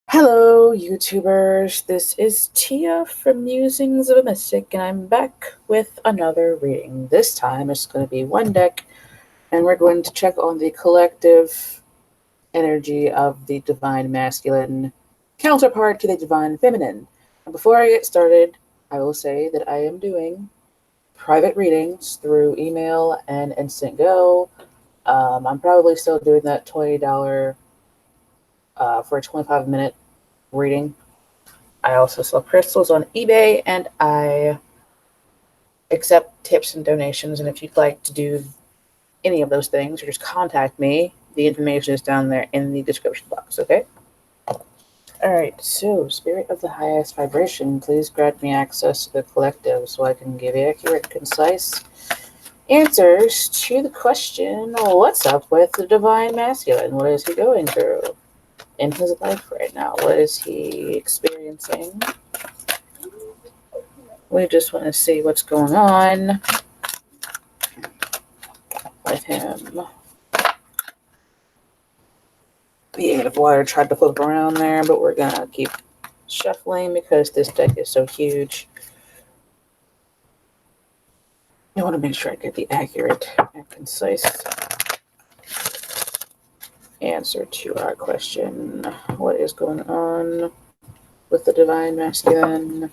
Hello, YouTubers. This is Tia from Musings of a Mystic, and I'm back with another reading. This time it's going to be one deck, and we're going to check on the collective energy of the Divine Masculine counterpart to the Divine Feminine. And before I get started, I will say that I am doing private readings through email and InstantGo. I'm probably still doing that $20 for a 25-minute reading. I also sell crystals on eBay, and I accept tips and donations. And if you'd like to do any of those things, or just contact me, the information is down there in the description box, okay? Alright, so Spirit of the Highest Vibration, please grant me access to the collective so I can give accurate, concise answers to the question, what's up with the Divine Masculine? What is he going through in his life right now? What is he experiencing? We just want to see what's going on with him. The Eight of Water tried to flip around there, but we're going to keep shuffling because this deck is so huge. I want to make sure I get the accurate and concise answer to our question. What is going on with the Divine Masculine?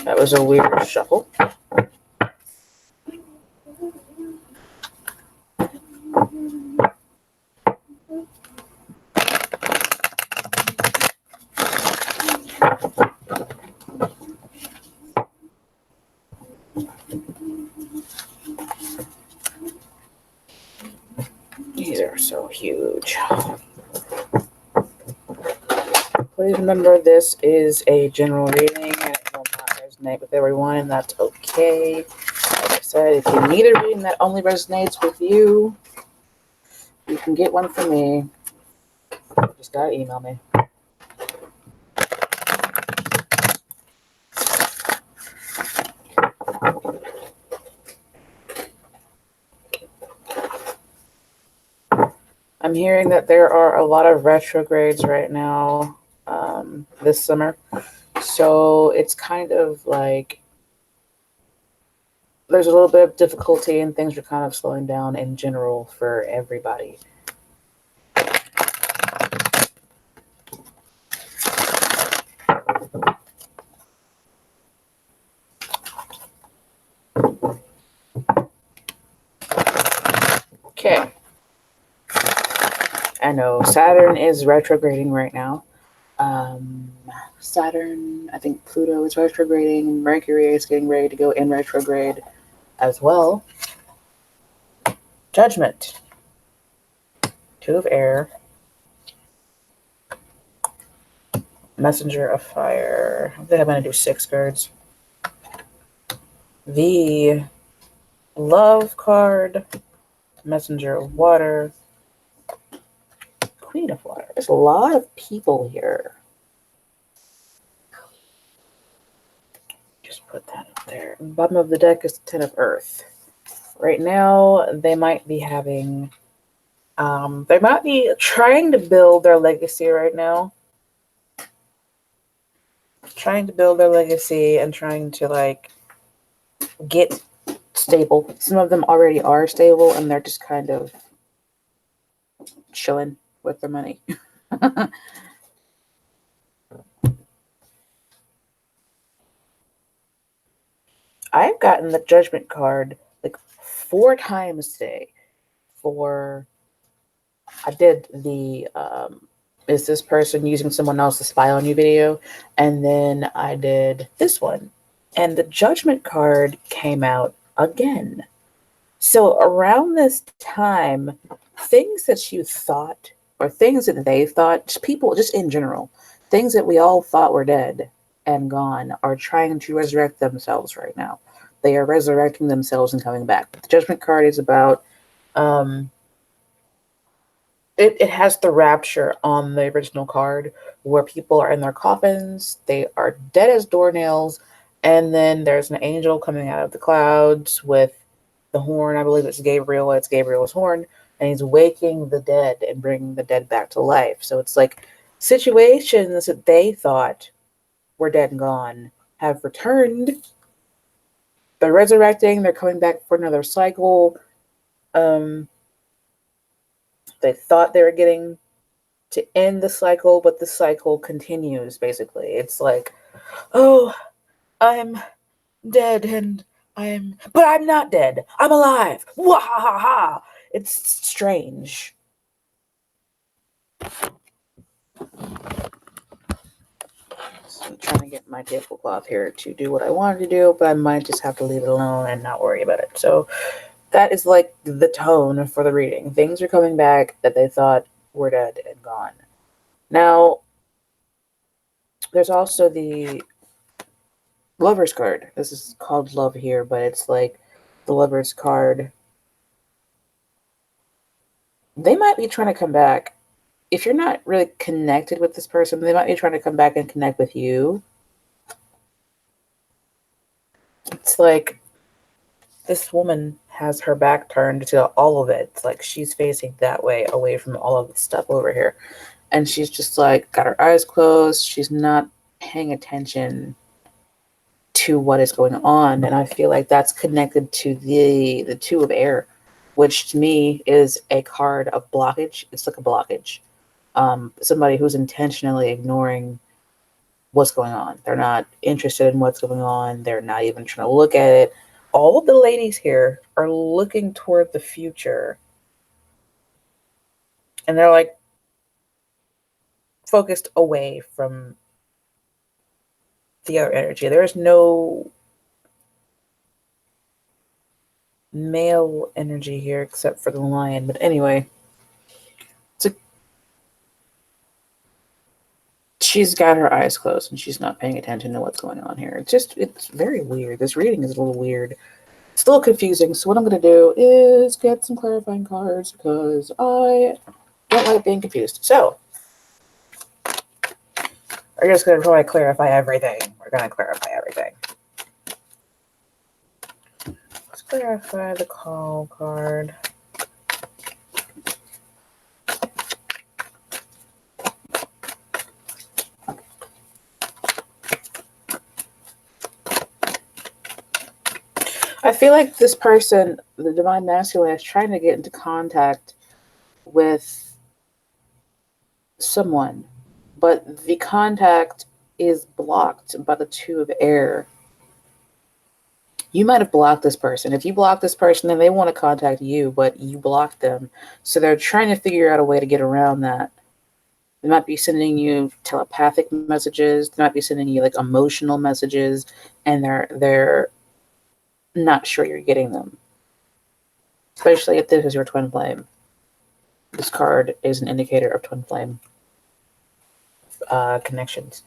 That was a weird shuffle. These are so huge. Please remember this is a general reading and it will not resonate with everyone, and that's okay. Like I said, if you need a reading that only resonates with you, you can get one from me. You just gotta email me. I'm hearing that there are a lot of retrogrades right now this summer. So it's kind of like there's a little bit of difficulty and things are kind of slowing down in general for everybody. Okay. I know Saturn is retrograding right now. Saturn, I think Pluto is retrograding. Mercury is getting ready to go in retrograde as well. Judgment. Two of Air. Messenger of Fire. I think I'm going to do 6 cards. The Love card. Messenger of Water. Queen of Water. There's a lot of people here. Just put that up there. Bottom of the deck is the Ten of Earth. Right now, they might be having... they might be trying to build their legacy right now. Trying to build their legacy and trying to, like, get stable. Some of them already are stable, and they're just kind of chilling with their money. I've gotten the Judgment card like 4 times today. I did the is this person using someone else to spy on you video, and then I did this one, and the Judgment card came out again. So around this time, things that you thought, or things that they thought, just people, just in general, things that we all thought were dead and gone are trying to resurrect themselves right now. They are resurrecting themselves and coming back. The Judgment card is about it has the rapture on the original card where people are in their coffins, they are dead as doornails, and then there's an angel coming out of the clouds with the horn. I believe it's Gabriel. It's Gabriel's horn, and he's waking the dead and bringing the dead back to life. So it's like situations that they thought were dead and gone have returned. They're resurrecting. They're coming back for another cycle. Um, they thought they were getting to end the cycle, but the cycle continues. Basically, it's like, oh, I'm dead and but I'm not dead. I'm alive. Wah ha ha ha. It's strange. So I'm trying to get my tablecloth here to do what I wanted to do, but I might just have to leave it alone and not worry about it. So that is like the tone for the reading. Things are coming back that they thought were dead and gone. Now, there's also the Lover's card. This is called Love here, but it's like the Lover's card. They might be trying to come back. If you're not really connected with this person, they might be trying to come back and connect with you. It's like this woman has her back turned to all of it. It's like she's facing that way, away from all of the stuff over here. And she's just like got her eyes closed. She's not paying attention to what is going on. And I feel like that's connected to the two of air, which to me is a card of blockage. It's like a blockage. Somebody who's intentionally ignoring what's going on. They're not interested in what's going on. They're not even trying to look at it. All of the ladies here are looking toward the future. And they're like focused away from the other energy. There is no male energy here except for the lion. But anyway, she's got her eyes closed and she's not paying attention to what's going on here. It's very weird. This reading is a little weird. It's a little confusing. So what I'm going to do is get some clarifying cards because I don't like being confused. So we're just going to try to clarify everything. We're going to clarify everything. Let's clarify the call card. I feel like this person, the Divine Masculine, is trying to get into contact with someone, but the contact is blocked by the two of air. You might have blocked this person. If you block this person, then they want to contact you, but you blocked them. So they're trying to figure out a way to get around that. They might be sending you telepathic messages. They might be sending you like emotional messages, and they're not sure you're getting them. Especially if this is your twin flame. This card is an indicator of twin flame connections.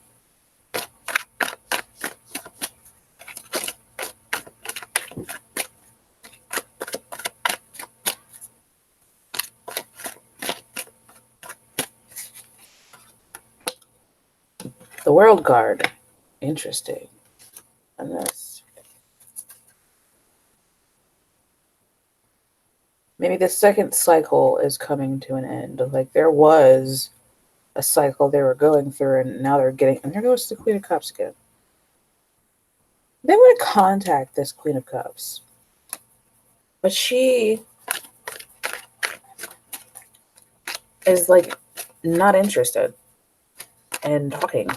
The World card. Interesting. And this. Maybe the second cycle is coming to an end. Like there was a cycle they were going through and now they're getting, and there goes the Queen of Cups again. They want to contact this Queen of Cups. But she is like not interested in talking.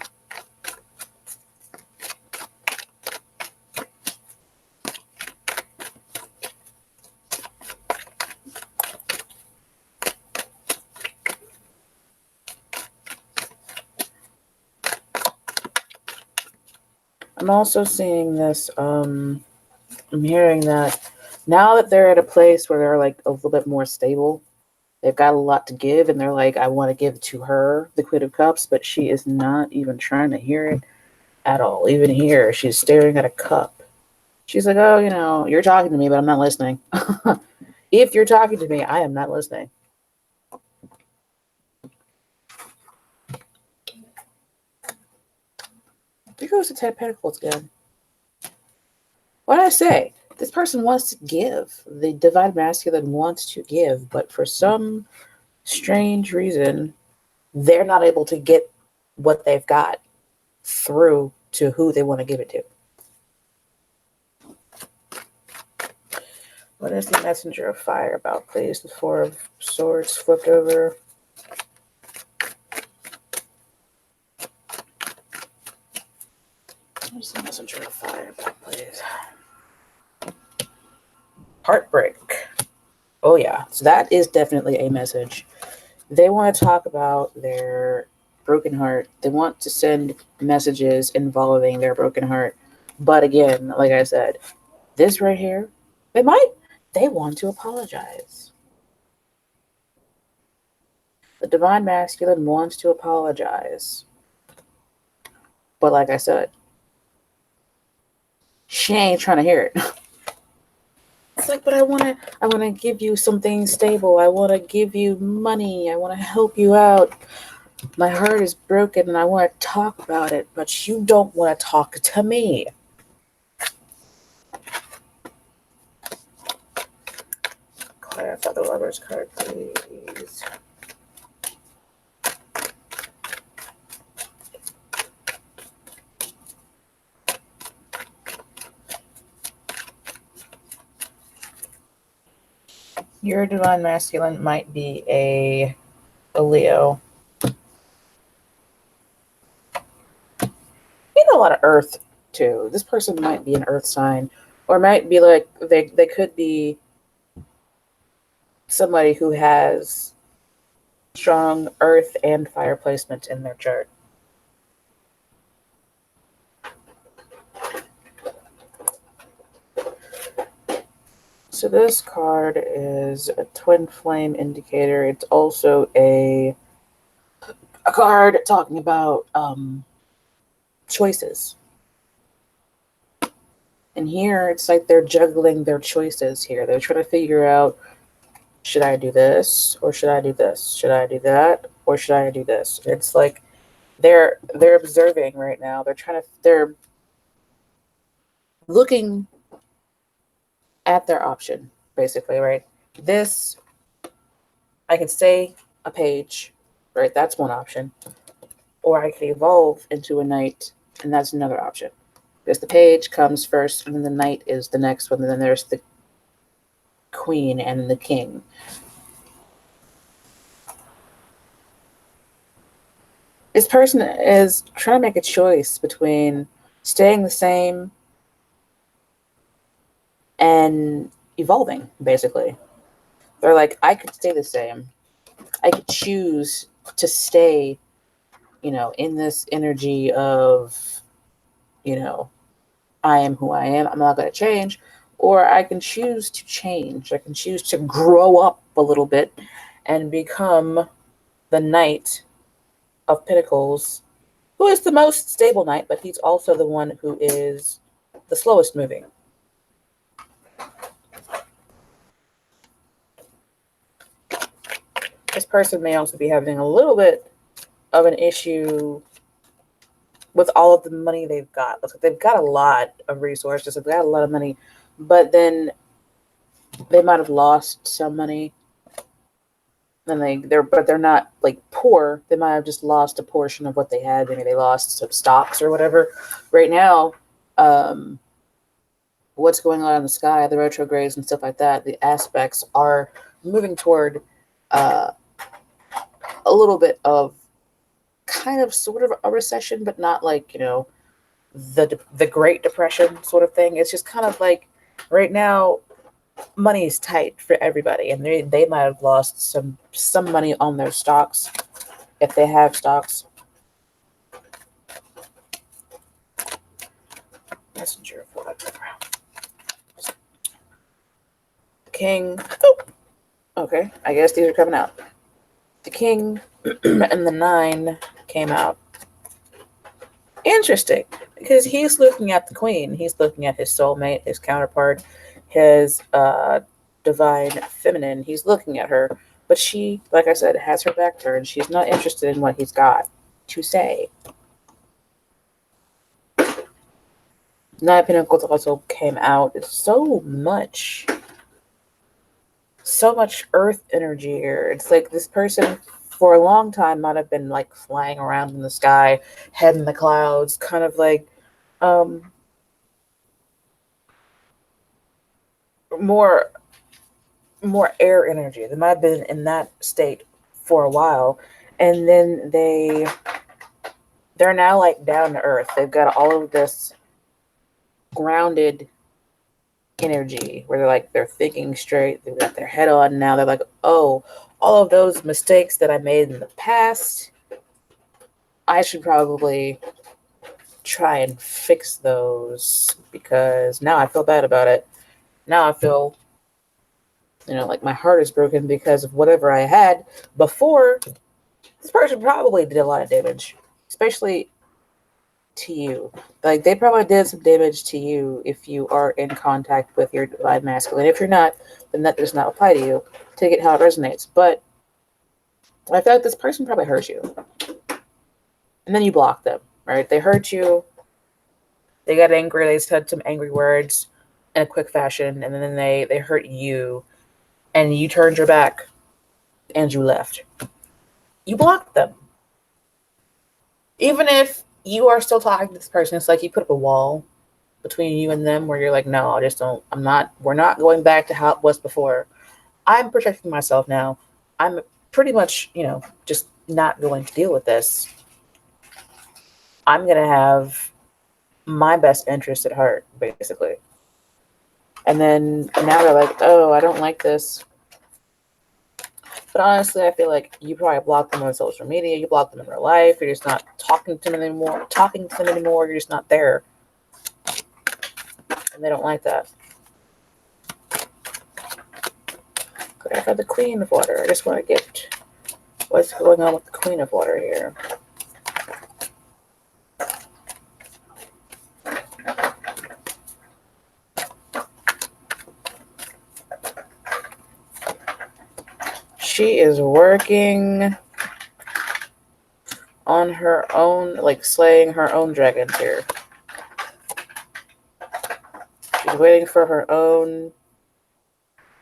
I'm also seeing this, I'm hearing that now that they're at a place where they're like a little bit more stable, they've got a lot to give, and they're like, I want to give to her, the Queen of Cups, but she is not even trying to hear it at all. Even here, she's staring at a cup. She's like, oh, you're talking to me, but I'm not listening. If you're talking to me, I am not listening. Here goes the 10 Pentacles again. What did I say? This person wants to give. The Divine Masculine wants to give, but for some strange reason, they're not able to get what they've got through to who they want to give it to. What is the Messenger of Fire about, please? The Four of Swords flipped over. What is the Messenger of Fire about, please? Heartbreak. Oh, yeah. So that is definitely a message. They want to talk about their broken heart. They want to send messages involving their broken heart. But again, like I said, this right here, they want to apologize. The Divine Masculine wants to apologize. But like I said, she ain't trying to hear it. It's like, but I want to give you something stable. I want to give you money. I want to help you out. My heart is broken and I want to talk about it, but you don't want to talk to me. Clarify the Lover's card, please. Your Divine Masculine might be a Leo. You know, a lot of Earth, too. This person might be an Earth sign. Or might be like, they could be somebody who has strong Earth and fire placement in their chart. So this card is a twin flame indicator. It's also a card talking about choices. And here it's like they're juggling their choices here. They're trying to figure out, should I do this or should I do this? Should I do that or should I do this? It's like they're observing right now. They're looking at their option, basically, right? This, I can stay a page, right? That's one option. Or I can evolve into a knight, and that's another option. Because the page comes first, and then the knight is the next one, and then there's the queen and the king. This person is trying to make a choice between staying the same and evolving, basically. They're like, I could stay the same. I could choose to stay, in this energy of, I am who I am. I'm not going to change. Or I can choose to change. I can choose to grow up a little bit and become the Knight of Pentacles, who is the most stable knight, but he's also the one who is the slowest moving. This person may also be having a little bit of an issue with all of the money they've got. They've got a lot of resources. They've got a lot of money, but then they might have lost some money. And they're not like poor. They might have just lost a portion of what they had. Maybe they lost some stocks or whatever. Right now, what's going on in the sky, the retrogrades and stuff like that, the aspects are moving toward a little bit of kind of sort of a recession, but not like, the Great Depression sort of thing. It's just kind of like right now, money is tight for everybody, and they might have lost some money on their stocks if they have stocks. Messenger of what? King. Oh, okay. I guess these are coming out. The King and the 9 came out. Interesting, because he's looking at the Queen. He's looking at his soulmate, his counterpart, his divine feminine. He's looking at her, but she, like I said, has her back turned. She's not interested in what he's got to say. Nine of Pentacles also came out. It's so much earth energy here. It's like this person for a long time might have been like flying around in the sky, head in the clouds, kind of like more air energy. They might have been in that state for a while, and then they're now like down to earth. They've got all of this grounded energy where they're thinking straight. They've got their head on now. They're like, oh, all of those mistakes that I made in the past, I should probably try and fix those because now I feel bad about it. Now I feel, like my heart is broken because of whatever I had before. This person probably did a lot of damage, especially to you. Like, they probably did some damage to you if you are in contact with your divine masculine. If you're not, then that does not apply to you. Take it how it resonates. But I feel like this person probably hurt you. And then you block them, right? They hurt you. They got angry. They said some angry words in a quick fashion. And then they hurt you. And you turned your back and you left. You blocked them. Even if you are still talking to this person, it's like you put up a wall between you and them where you're like, no, we're not going back to how it was before. I'm protecting myself now. I'm pretty much, just not going to deal with this. I'm going to have my best interest at heart, basically. And then now they're like, oh, I don't like this. But honestly, I feel like you probably blocked them on social media. You blocked them in real life. You're just not talking to them anymore. You're just not there. And they don't like that. Could I have the Queen of Water? I just want to get what's going on with the Queen of Water here. She is working on her own, like slaying her own dragons here. She's waiting for her own.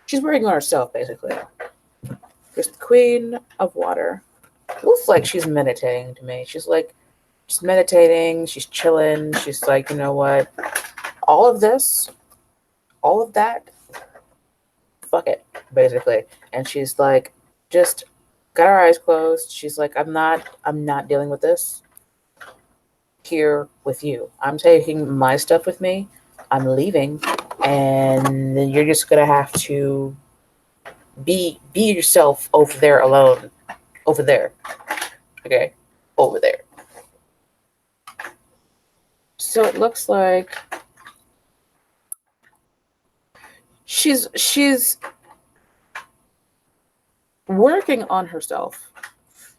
She's working on herself, basically. There's the Queen of Water. It looks like she's meditating to me. She's meditating. She's chilling. She's like, you know what? All of that, fuck it, basically. And she's like, just got her eyes closed. She's like, I'm not dealing with this here with you. I'm taking my stuff with me. I'm leaving, and then you're just gonna have to be yourself over there alone. Over there. Okay? Over there. So it looks like she's working on herself.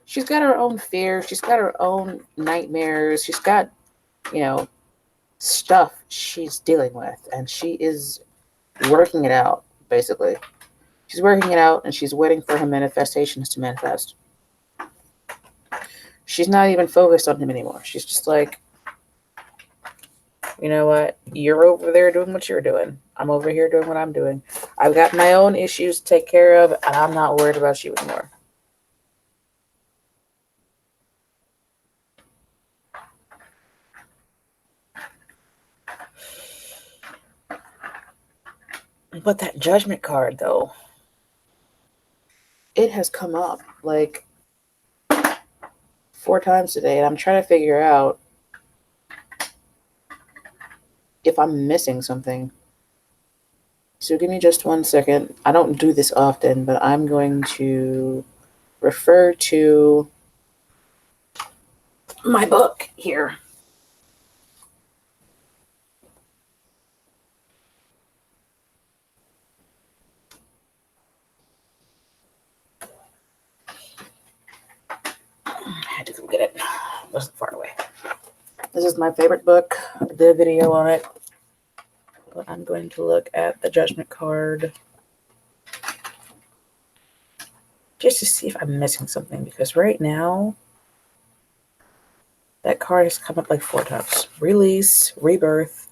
She's got her own fears. She's got her own nightmares. She's got, stuff she's dealing with. And she is working it out, basically. She's working it out, and she's waiting for her manifestations to manifest. She's not even focused on him anymore. She's just like, you know what? You're over there doing what you're doing. I'm over here doing what I'm doing. I've got my own issues to take care of, and I'm not worried about you anymore. But that Judgment card, though, it has come up like 4 times today, and I'm trying to figure out if I'm missing something. So give me just 1 second. I don't do this often, but I'm going to refer to my book here. I had to go get it. It wasn't far away. This is my favorite book. I did a video on it. But I'm going to look at the Judgment card just to see if I'm missing something, because right now that card has come up like 4 times. Release, rebirth,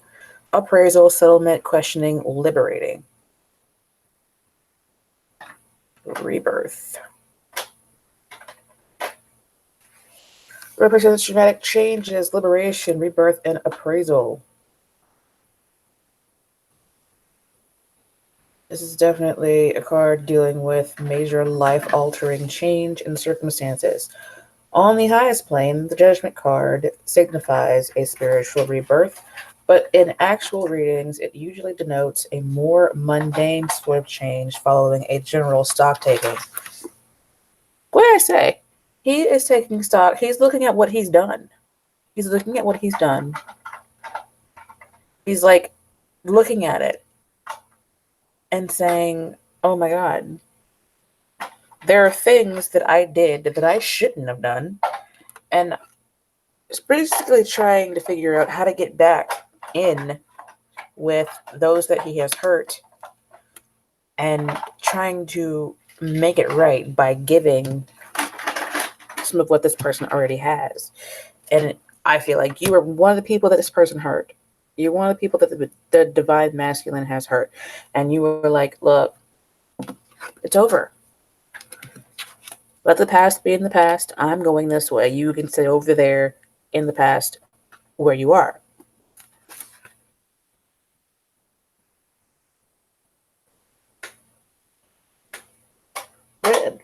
appraisal, settlement, questioning, liberating. Rebirth. Represents dramatic changes, liberation, rebirth, and appraisal. This is definitely a card dealing with major life-altering change in circumstances. On the highest plane, the Judgment card signifies a spiritual rebirth, but in actual readings, it usually denotes a more mundane sort of change following a general stock taking. What did I say? He is taking stock. He's looking at what he's done. He's looking at what he's done. He's like looking at it and saying, oh my God, there are things that I did that I shouldn't have done. And it's basically trying to figure out how to get back in with those that he has hurt and trying to make it right by giving some of what this person already has. And I feel like you are one of the people that this person hurt. You're one of the people that the divine masculine has hurt. And you were like, look, it's over. Let the past be in the past. I'm going this way. You can stay over there in the past where you are.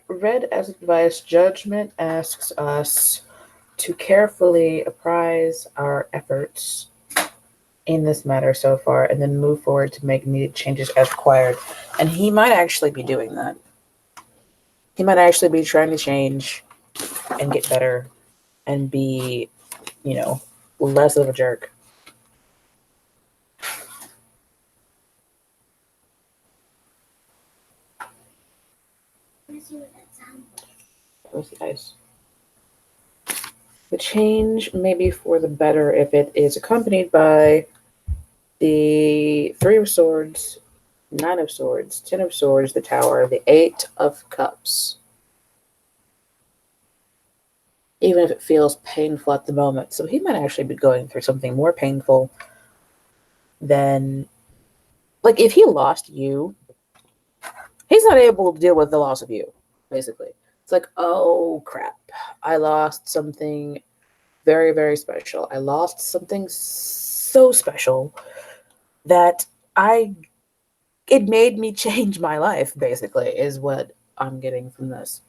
Read as advice, Judgment asks us to carefully apprise our efforts in this matter so far and then move forward to make needed changes as required. And he might actually be doing that. He might actually be trying to change and get better and be, less of a jerk. Where's the ice? The change may be for the better if it is accompanied by the Three of Swords, Nine of Swords, Ten of Swords, the Tower, the Eight of Cups. Even if it feels painful at the moment. So he might actually be going through something more painful than, like, if he lost you, he's not able to deal with the loss of you, basically. It's like, oh crap, I lost something very, very special. I lost something so special that it made me change my life, basically, is what I'm getting from this.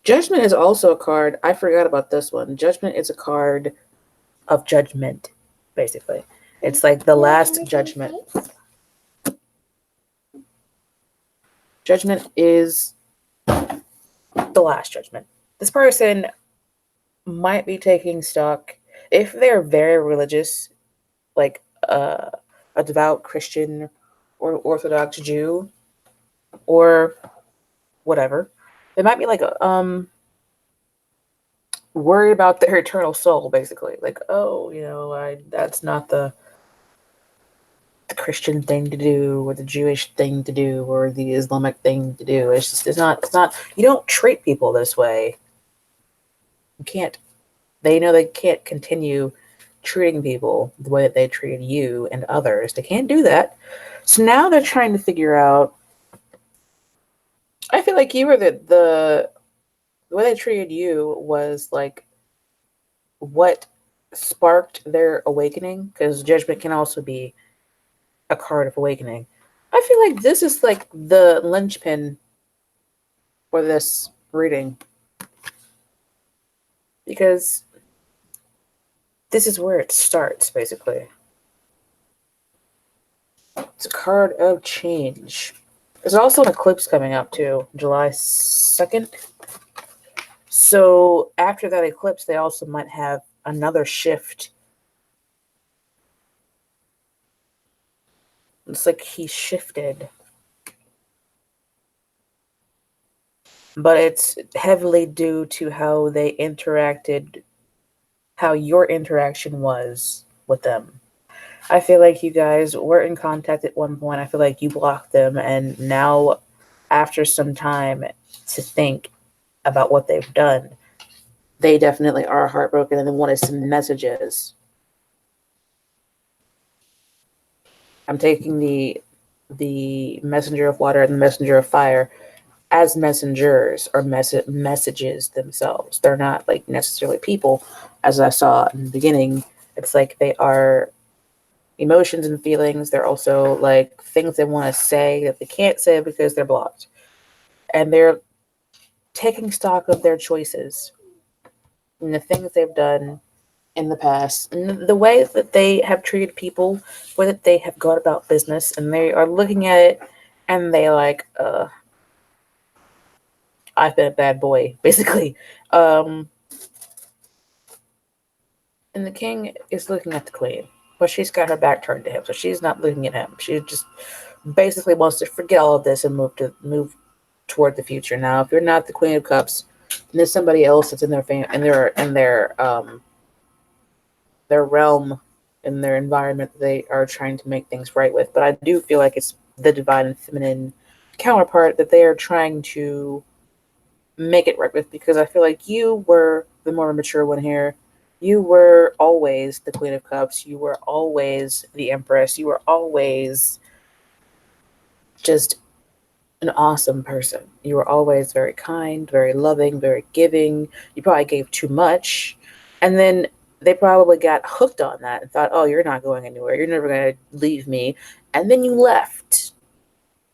Judgment is also a card. I forgot about this one. Judgment is a card of judgment, basically. It's like the last judgment. Judgment is the last judgment. This person might be taking stock if they're very religious, like a devout Christian or Orthodox Jew or whatever. They might be like worried about their eternal soul, basically. Like, oh, that's not the Christian thing to do or the Jewish thing to do or the Islamic thing to do. It's not, you don't treat people this way. You can't, they know they can't continue treating people the way that they treated you and others. They can't do that. So now they're trying to figure out, I feel like you were the way they treated you was like what sparked their awakening, because judgment can also be a card of awakening. I feel like this is like the linchpin for this reading, because this is where it starts, basically. It's a card of change. There's also an eclipse coming up too, July 2nd. So after that eclipse, they also might have another shift. It's like he shifted. But it's heavily due to how they interacted, how your interaction was with them. I feel like you guys were in contact at one point. I feel like you blocked them, and now, after some time to think about what they've done, they definitely are heartbroken and they want to send messages I'm taking the messenger of water and the messenger of fire as messengers or messages themselves. They're not like necessarily people, as I saw in the beginning. It's like they are emotions and feelings. They're also like things they want to say that they can't say because they're blocked. And they're taking stock of their choices and the things they've done in the past and the way that they have treated people, the way that they have gone about business, and they are looking at it and they like, I've been a bad boy, basically. Um, and the king is looking at the queen, but she's got her back turned to him, so she's not looking at him. She just basically wants to forget all of this and move toward the future. Now, if you're not the Queen of Cups, then there's somebody else that's in their realm, in their environment that they are trying to make things right with. But I do feel like it's the divine and feminine counterpart that they are trying to make it right with, because I feel like you were the more mature one here. You were always the Queen of Cups. You were always the Empress. You were always just an awesome person. You were always very kind, very loving, very giving. You probably gave too much. And then they probably got hooked on that and thought, oh, you're not going anywhere. You're never going to leave me. And then you left.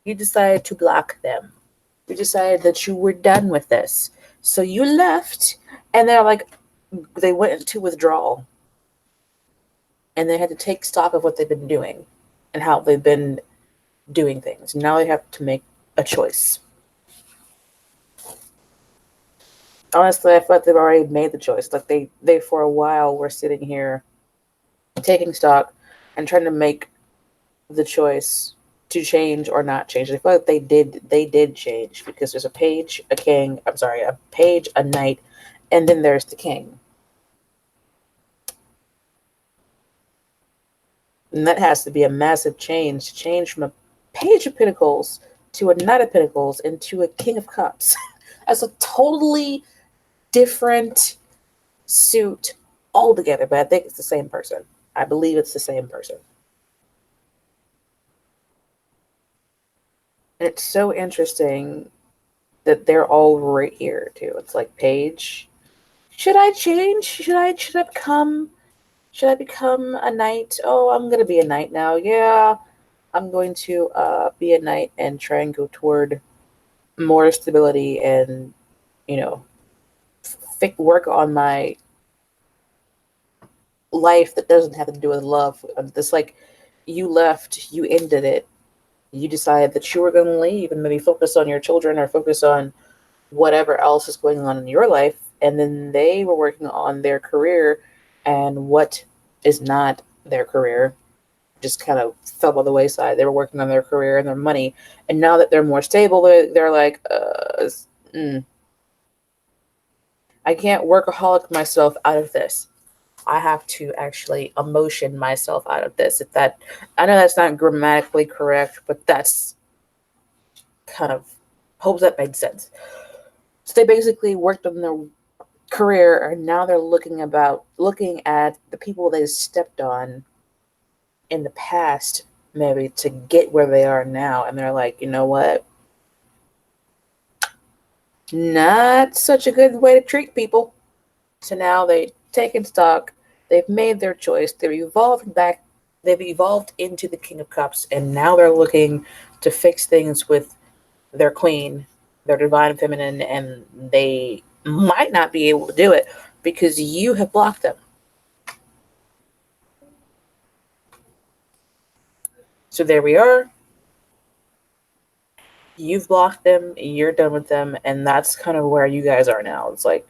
You decided to block them. You decided that you were done with this. So you left, and they're like, they went into withdrawal. And they had to take stock of what they've been doing and how they've been doing things. Now they have to make a choice. Honestly, I feel like they've already made the choice. Like they for a while were sitting here taking stock and trying to make the choice to change or not change. I feel like they did change, because there's a page, a king, I'm sorry, a page, a knight, and then there's the king. And that has to be a massive change to change from a page of pentacles to a knight of pentacles into a king of cups. That's a totally different suit altogether, but I think it's the same person. I believe it's the same person. And it's so interesting that they're all right here too. It's like, Paige, should I change? Should I become a knight? Oh, I'm gonna be a knight now. Yeah, I'm going to be a knight and try and go toward more stability and, you know, work on my life that doesn't have to do with love. This, like, you left, you ended it. You decided that you were going to leave and maybe focus on your children or focus on whatever else is going on in your life. And then they were working on their career, and what is not their career just kind of fell by the wayside. They were working on their career and their money. And now that they're more stable, they're like, I can't workaholic myself out of this. I have to actually emotion myself out of this. If that, I know that's not grammatically correct, but that's kind of, hope that made sense. So they basically worked on their career, and now they're looking at the people they stepped on in the past, maybe to get where they are now, and they're like, you know what? Not such a good way to treat people. So now they've taken stock, they've made their choice, they've evolved into the King of Cups, and now they're looking to fix things with their queen, their divine feminine, and they might not be able to do it because you have blocked them. So there we are. You've blocked them, you're done with them, and that's kind of where you guys are now. It's like,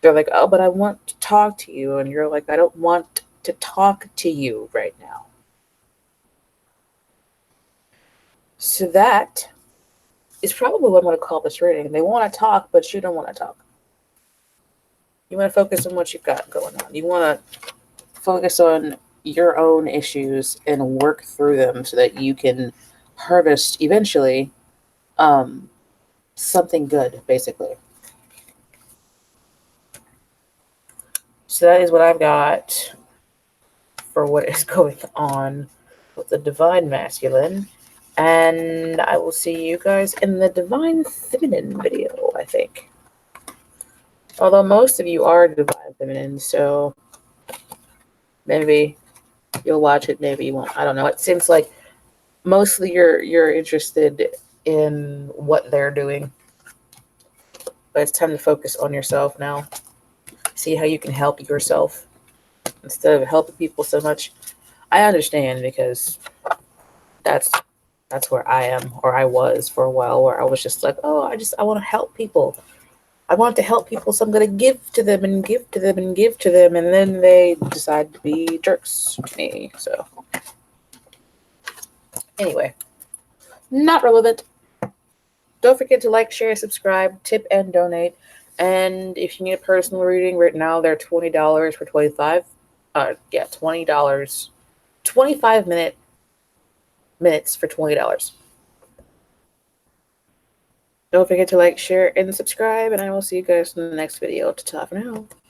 they're like, oh, but I want to talk to you. And you're like, I don't want to talk to you right now. So that is probably what I'm going to call this reading. They want to talk, but you don't want to talk. You want to focus on what you've got going on. You want to focus on your own issues and work through them so that you can harvest eventually something good, basically. So that is what I've got for what is going on. with the divine masculine. And I will see you guys in the divine feminine video, I think. Although most of you are divine feminine, so maybe you'll watch it, maybe you won't. I don't know. It seems like mostly you're interested in what they're doing. But it's time to focus on yourself now. See how you can help yourself instead of helping people so much. I understand because that's where I am, or I was for a while, where I was just like, oh, I want to help people. I want to help people, so I'm going to give to them and give to them and give to them, and then they decide to be jerks to me. So anyway, not relevant. Don't forget to like, share, subscribe, tip, and donate. And if you need a personal reading, right now they're $20 for 25. $20. 25 minutes for $20. Don't forget to like, share, and subscribe, and I will see you guys in the next video. Ta-ta for now.